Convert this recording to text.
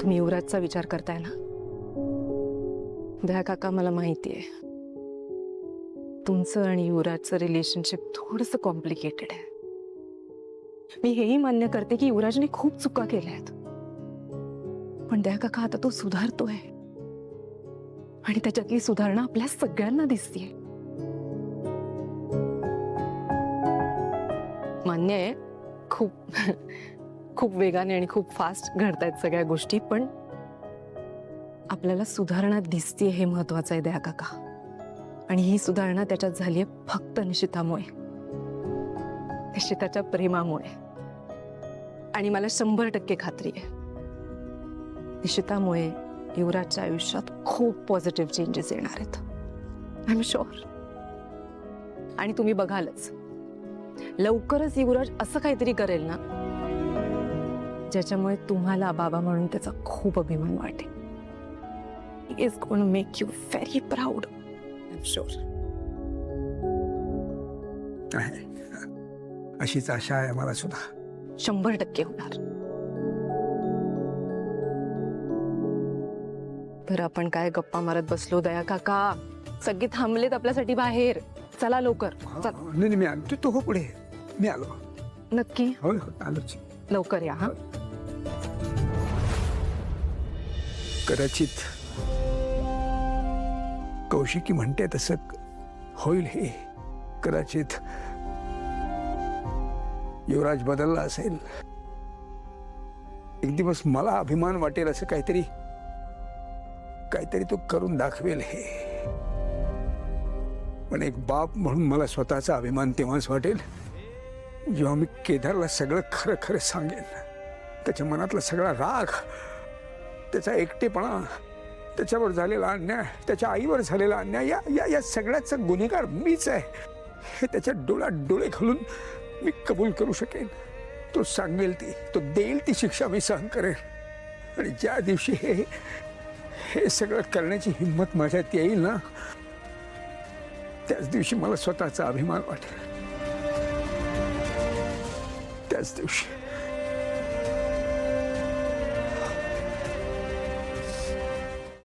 तुम्ही युवराजचा विचार करताय ना? दया काका, मला माहिती आहे तुमचं आणि युवराजचं रिलेशनशिप थोडंसं कॉम्प्लिकेटेड आहे. मी हेही मान्य करते की युवराजने खूप चुका केल्या आहेत, पण दया काका आता तो सुधारतोय आणि त्याच्यातली सुधारणा आपल्या सगळ्यांना दिसतेय. मान्य आहे खूप खूप वेगाने आणि खूप फास्ट घडतायत सगळ्या गोष्टी, पण आपल्याला सुधारणा दिसतेय हे महत्वाचं आहे दया काका. आणि ही सुधारणा त्याच्यात झालीये फक्त निशितामुळे, निशिताच्या प्रेमामुळे. आणि मला 100% खात्री आहे निशितामुळे युवराजच्या आयुष्यात खूप पॉझिटिव्ह चेंजेस येणार आहेत. I am sure. आणि तुम्ही बघालच लवकरच युवराज असं काहीतरी करेल ना ज्याच्यामुळे तुम्हाला बाबा म्हणून त्याचा खूप अभिमान वाटेल. He is going to make you very proud. I'm sure. अशीच आशा आहे मला सुद्धा. 100% होणार. तर आपण काय गप्पा मारत बसलो दया काका? सगळे थांबलेत आपल्यासाठी बाहेर. चला लवकर. चल. नाही मी आलो. तू हो पुढे. मी आलो. नक्की? हो हो आलोच. लवकर या. हा. कदाचित कौशिकी म्हणते तसं होईल हे. कदाचित युवराज बदलला असेल. एक दिवस मला अभिमान वाटेल असं काहीतरी तो करून दाखवेल हे. पण एक बाप म्हणून मला स्वतःचा अभिमान तेव्हाच वाटेल जेव्हा मी केदारला सगळं खरं खरं सांगेन. त्याच्या मनातला सगळा राग, त्याचा एकटेपणा, त्याच्यावर झालेला अन्याय, त्याच्या आईवर झालेला अन्याय, या सगळ्याचा गुन्हेगार मीच आहे हे त्याच्या डोळ्यात डोळे घालून मी कबूल करू शकेन. तो सांगेल ती, तो देईल ती शिक्षा मी सहन करेन. आणि ज्या दिवशी हे सगळं करण्याची हिंमत माझ्यात येईल ना त्याच दिवशी मला स्वतःचा अभिमान वाटेल. त्याच दिवशी